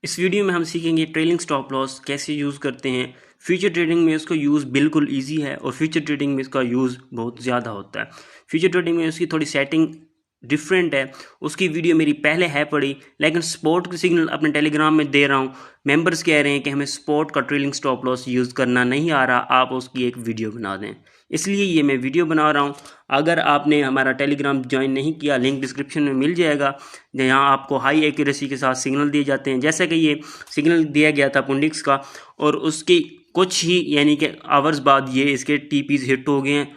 इस वीडियो में हम सीखेंगे ट्रेलिंग स्टॉप लॉस कैसे यूज़ करते हैं। फ्यूचर ट्रेडिंग में इसको यूज़ बिल्कुल इजी है और फ्यूचर ट्रेडिंग में इसका यूज़ बहुत ज़्यादा होता है। फ्यूचर ट्रेडिंग में उसकी थोड़ी सेटिंग डिफरेंट है, उसकी वीडियो मेरी पहले है पड़ी, लेकिन स्पॉट का सिग्नल अपने टेलीग्राम में दे रहा हूँ। मेंबर्स कह रहे हैं कि हमें स्पॉट का ट्रेलिंग स्टॉप लॉस यूज़ करना नहीं आ रहा, आप उसकी एक वीडियो बना दें, इसलिए ये मैं वीडियो बना रहा हूँ। अगर आपने हमारा टेलीग्राम ज्वाइन नहीं किया, लिंक डिस्क्रिप्शन में मिल जाएगा, जहाँ आपको हाई एक्यूरेसी के साथ सिग्नल दिए जाते हैं। जैसे कि ये सिग्नल दिया गया था पुंडिक्स का और उसकी कुछ ही यानी कि आवर्स बाद ये इसके टीपीज हिट हो गए हैं।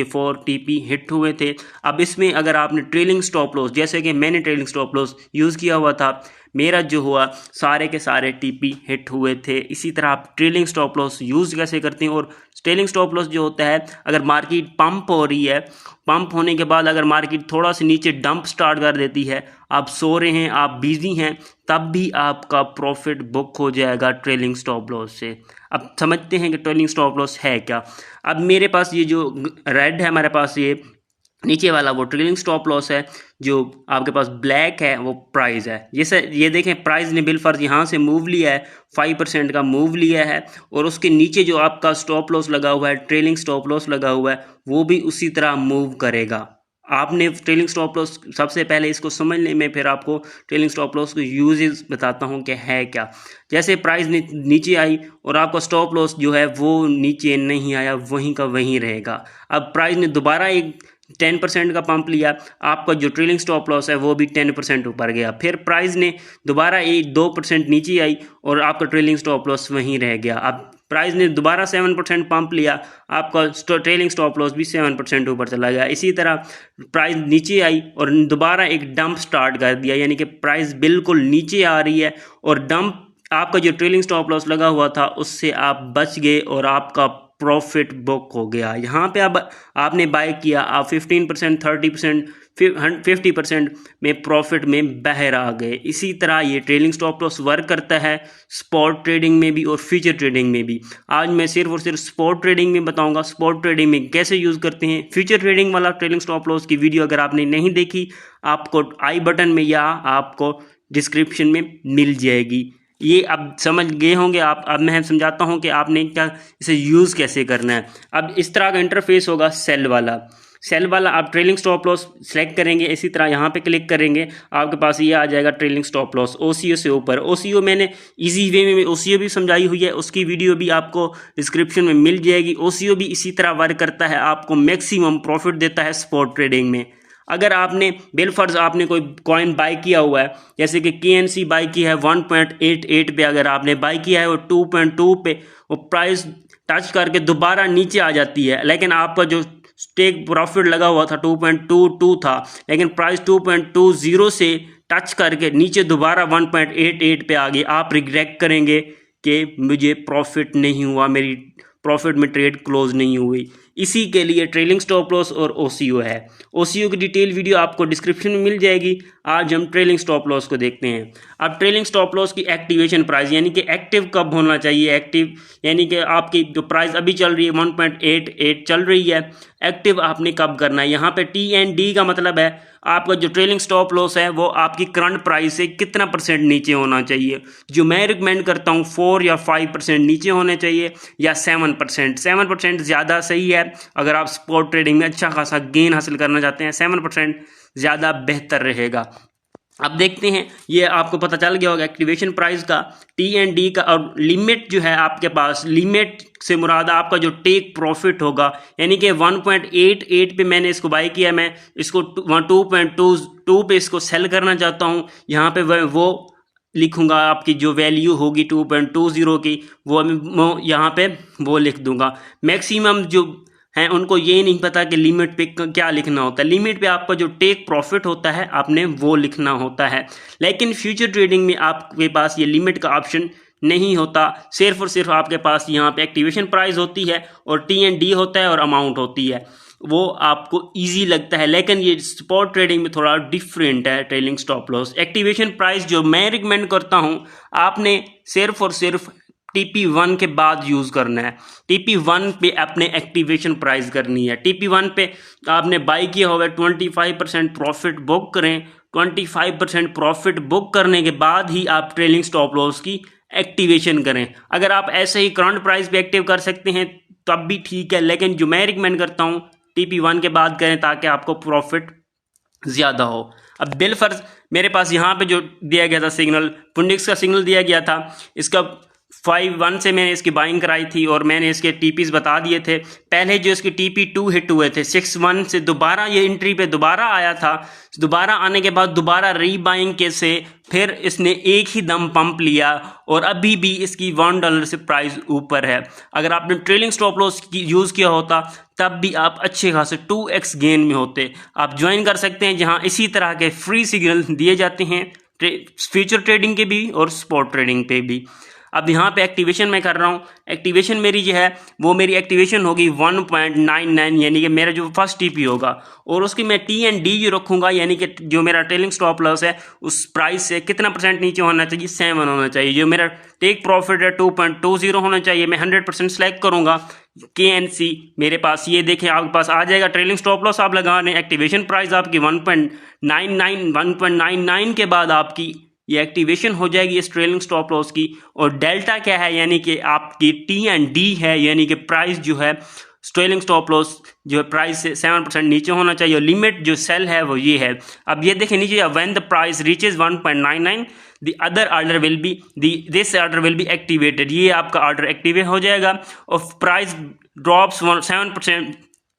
4 टीपी हिट हुए थे। अब इसमें अगर आपने ट्रेलिंग स्टॉप लॉस, जैसे कि मैंने ट्रेलिंग स्टॉप लॉस यूज़ किया हुआ था, मेरा जो हुआ सारे के सारे टीपी हिट हुए थे। इसी तरह आप ट्रेलिंग स्टॉप लॉस यूज़ कैसे करते हैं। और ट्रेलिंग स्टॉप लॉस जो होता है, अगर मार्केट पंप हो रही है, पंप होने के बाद अगर मार्केट थोड़ा सा नीचे डंप स्टार्ट कर देती है, आप सो रहे हैं, आप बिजी हैं, तब भी आपका प्रॉफिट बुक हो जाएगा ट्रेलिंग स्टॉप लॉस से। अब समझते हैं कि ट्रेलिंग स्टॉप लॉस है क्या। अब मेरे पास ये जो रेड है, हमारे पास ये नीचे वाला वो ट्रेलिंग स्टॉप लॉस है, जो आपके पास ब्लैक है वो प्राइस है। ये देखें, प्राइस ने बिलफर्ज यहाँ से मूव लिया है, 5% का मूव लिया है, और उसके नीचे जो आपका स्टॉप लॉस लगा हुआ है, ट्रेलिंग स्टॉप लॉस लगा हुआ है, वो भी उसी तरह मूव करेगा। आपने ट्रेलिंग स्टॉप लॉस सबसे पहले इसको समझने में, फिर आपको ट्रेलिंग स्टॉप लॉस को यूजेस बताता हूँ कि है क्या। जैसे प्राइस नीचे आई और आपका स्टॉप लॉस जो है वो नीचे नहीं आया, वहीं का वहीं रहेगा। अब प्राइस ने दोबारा एक 10% का पंप लिया, आपका जो ट्रेलिंग स्टॉप लॉस है वो भी 10% ऊपर गया। फिर प्राइस ने दोबारा 2% नीचे आई और आपका ट्रेलिंग स्टॉप लॉस वहीं रह गया। अब प्राइस ने दोबारा 7% पंप लिया, आपका ट्रेलिंग स्टॉप लॉस भी 7% ऊपर चला गया। इसी तरह प्राइस नीचे आई और दोबारा एक डंप स्टार्ट कर दिया, यानी कि प्राइस बिल्कुल नीचे आ रही है और डंप, आपका जो ट्रेलिंग स्टॉप लॉस लगा हुआ था उससे आप बच गए और आपका प्रॉफिट बुक हो गया। यहाँ पे अब आपने बाय किया, आप 15%, 30%, 50% में प्रॉफिट में बाहर आ गए। इसी तरह ये ट्रेलिंग स्टॉप लॉस वर्क करता है स्पॉट ट्रेडिंग में भी और फ्यूचर ट्रेडिंग में भी। आज मैं सिर्फ और सिर्फ स्पॉट ट्रेडिंग में बताऊंगा, स्पॉट ट्रेडिंग में कैसे यूज़ करते हैं। फ्यूचर ट्रेडिंग वाला ट्रेलिंग स्टॉप लॉस की वीडियो अगर आपने नहीं देखी, आपको आई बटन में या आपको डिस्क्रिप्शन में मिल जाएगी। ये अब समझ गए होंगे आप। अब मैं समझाता हूँ कि आपने क्या इसे यूज़ कैसे करना है। अब इस तरह का इंटरफेस होगा सेल वाला आप ट्रेलिंग स्टॉप लॉस सेलेक्ट करेंगे, इसी तरह यहाँ पे क्लिक करेंगे, आपके पास ये आ जाएगा ट्रेलिंग स्टॉप लॉस ओसीओ से ऊपर। ओसीओ मैंने इजी वे में ओसीओ भी समझाई हुई है, उसकी वीडियो भी आपको डिस्क्रिप्शन में मिल जाएगी। ओसीओ भी इसी तरह वर्क करता है, आपको मैक्सिमम प्रॉफिट देता है स्पॉट ट्रेडिंग में। अगर आपने बिलफर्ज आपने कोई कॉइन बाय किया हुआ है, जैसे कि KNC बाय की है 1.88 पे, अगर आपने बाय किया है वो 2.2 पे, वो प्राइस टच करके दोबारा नीचे आ जाती है, लेकिन आपका जो टेक प्रॉफिट लगा हुआ था 2.22 था, लेकिन प्राइस 2.20 से टच करके नीचे दोबारा 1.88 पे आ गई, आप रिग्रेट करेंगे कि मुझे प्रॉफिट नहीं हुआ, मेरी प्रॉफिट में ट्रेड क्लोज नहीं हुई। इसी के लिए ट्रेलिंग स्टॉप लॉस और ओसीओ है। ओसीओ की डिटेल वीडियो आपको डिस्क्रिप्शन में मिल जाएगी। आज हम ट्रेलिंग स्टॉप लॉस को देखते हैं। अब ट्रेलिंग स्टॉप लॉस की एक्टिवेशन प्राइस, यानी कि एक्टिव कब होना चाहिए। एक्टिव यानी कि आपकी जो प्राइस अभी चल रही है 1.88 चल रही है, एक्टिव आपने कब करना है। यहाँ पे TND का मतलब है आपका जो ट्रेलिंग स्टॉप लॉस है वो आपकी करंट प्राइस से कितना % नीचे होना चाहिए। जो मैं रिकमेंड करता हूँ 4 या 5% नीचे होने चाहिए, या 7%। 7% ज़्यादा सही है। अगर आप स्पॉट ट्रेडिंग में अच्छा खासा गेन हासिल करना चाहते हैं, 7% ज़्यादा बेहतर रहेगा। अब देखते हैं, ये आपको पता चल गया होगा एक्टिवेशन प्राइस का, TND का, और लिमिट जो है आपके पास, लिमिट से मुराद आपका जो टेक प्रॉफिट होगा, यानी कि 1.88 पे मैंने इसको बाय किया, मैं इसको 2.22 पे इसको सेल करना चाहता हूँ। यहाँ पे वो लिखूंगा, आपकी जो वैल्यू होगी 2.20 की, वो यहाँ पे वो लिख दूंगा। मैक्सिमम जो हैं उनको ये नहीं पता कि लिमिट पे क्या लिखना होता है। लिमिट पे आपका जो टेक प्रॉफिट होता है आपने वो लिखना होता है, लेकिन फ्यूचर ट्रेडिंग में आपके पास ये लिमिट का ऑप्शन नहीं होता। सिर्फ और सिर्फ आपके पास यहाँ पे एक्टिवेशन प्राइस होती है और TND होता है और अमाउंट होती है, वो आपको इजी लगता है। लेकिन ये स्पॉट ट्रेडिंग में थोड़ा डिफरेंट है। Trailing stop loss activation price जो मैं रिकमेंड करता हूँ, आपने सिर्फ और सिर्फ TP1 के बाद यूज़ करना है। TP1 पे अपने एक्टिवेशन प्राइस करनी है। TP1 पे आपने बाई किया होगा 25% प्रॉफिट बुक करें, 25% प्रॉफिट बुक करने के बाद ही आप ट्रेलिंग स्टॉप लॉस की एक्टिवेशन करें। अगर आप ऐसे ही करंट प्राइस पे एक्टिव कर सकते हैं तब भी ठीक है, लेकिन जो मैं रिकमेंड करता हूँ TP1 के बाद करें ताकि आपको प्रॉफिट ज़्यादा हो। अब बिल फर्ज मेरे पास यहाँ पे जो दिया गया था सिग्नल, पुंडिक्स का सिग्नल दिया गया था, इसका 5-1 से मैंने इसकी बाइंग कराई थी और मैंने इसके टीपीज बता दिए थे। पहले जो इसके TP2 हिट हुए थे 6-1 से दोबारा ये एंट्री पे दोबारा आया था, दोबारा आने के बाद दोबारा रीबाइंग के से फिर इसने एक ही दम पंप लिया और अभी भी इसकी $1 से प्राइस ऊपर है। अगर आपने ट्रेलिंग स्टॉप लॉस यूज़ किया होता तब भी आप अच्छे खासे 2x गेन में होते। आप ज्वाइन कर सकते हैं जहां इसी तरह के फ्री सिग्नल दिए जाते हैं फ्यूचर ट्रेडिंग के भी और स्पॉट ट्रेडिंग पे भी। अब यहाँ पे एक्टिवेशन मैं कर रहा हूँ, एक्टिवेशन मेरी जो है वो मेरी एक्टिवेशन होगी 1.99 यानी कि मेरा जो फर्स्ट टीपी होगा, और उसकी मैं TND जो रखूँगा यानी कि जो मेरा ट्रेलिंग स्टॉप लॉस है उस प्राइस से कितना % नीचे होना चाहिए, 7 होना चाहिए। जो मेरा टेक प्रॉफिट है 2.20 होना चाहिए। मैं 100% सेलेक्ट करूँगा KNC मेरे पास, ये देखें आपके पास आ जाएगा ट्रेलिंग स्टॉप लॉस आप लगा रहे हैं। एक्टिवेशन प्राइस आपकी 1.99 के बाद आपकी ये एक्टिवेशन हो जाएगी इस ट्रेलिंग स्टॉप लॉस की। और डेल्टा क्या है यानी कि आपकी TND है यानी कि प्राइस जो है ट्रेलिंग स्टॉप लॉस जो है प्राइस से 7% नीचे होना चाहिए और लिमिट जो सेल है वो ये है। अब ये देखें नीचे, when the price reaches 1.99 the other order will be this order will be activated, ये आपका ऑर्डर एक्टिवेट हो जाएगा और प्राइस ड्रॉप्स 7%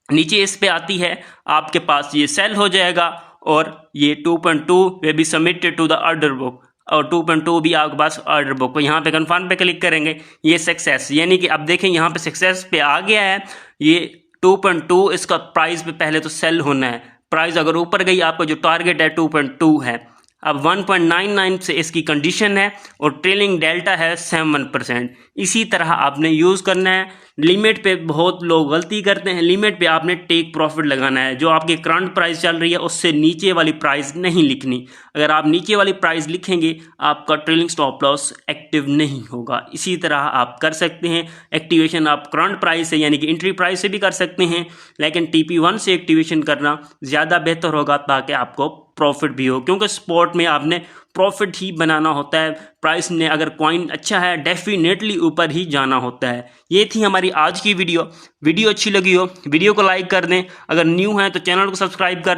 नीचे इस पे आती है आपके पास ये सेल हो जाएगा और ये 2.2 we be submitted to the order book और 2.2 भी आपके पास ऑर्डर बुक को यहाँ पे कन्फर्म पे क्लिक करेंगे, ये सक्सेस यानी कि अब देखें यहाँ पे सक्सेस पे आ गया है। ये 2.2 इसका प्राइस पे पहले तो सेल होना है, प्राइस अगर ऊपर गई आपका जो टारगेट है 2.2 है। अब 1.99 से इसकी कंडीशन है और ट्रेलिंग डेल्टा है 7%। इसी तरह आपने यूज़ करना है। लिमिट पे बहुत लोग गलती करते हैं, लिमिट पे आपने टेक प्रॉफिट लगाना है। जो आपकी करंट प्राइस चल रही है उससे नीचे वाली प्राइस नहीं लिखनी। अगर आप नीचे वाली प्राइस लिखेंगे आपका ट्रेलिंग स्टॉप लॉस एक्टिव नहीं होगा। इसी तरह आप कर सकते हैं एक्टिवेशन, आप करंट प्राइस से यानी कि एंट्री प्राइस से भी कर सकते हैं, लेकिन TP1 से एक्टिवेशन करना ज़्यादा बेहतर होगा ताकि आपको प्रॉफिट भी हो, क्योंकि स्पॉट में आपने प्रॉफिट ही बनाना होता है। प्राइस ने अगर कॉइन अच्छा है डेफिनेटली ऊपर ही जाना होता है। ये थी हमारी आज की वीडियो अच्छी लगी हो वीडियो को लाइक कर दें, अगर न्यू है तो चैनल को सब्सक्राइब कर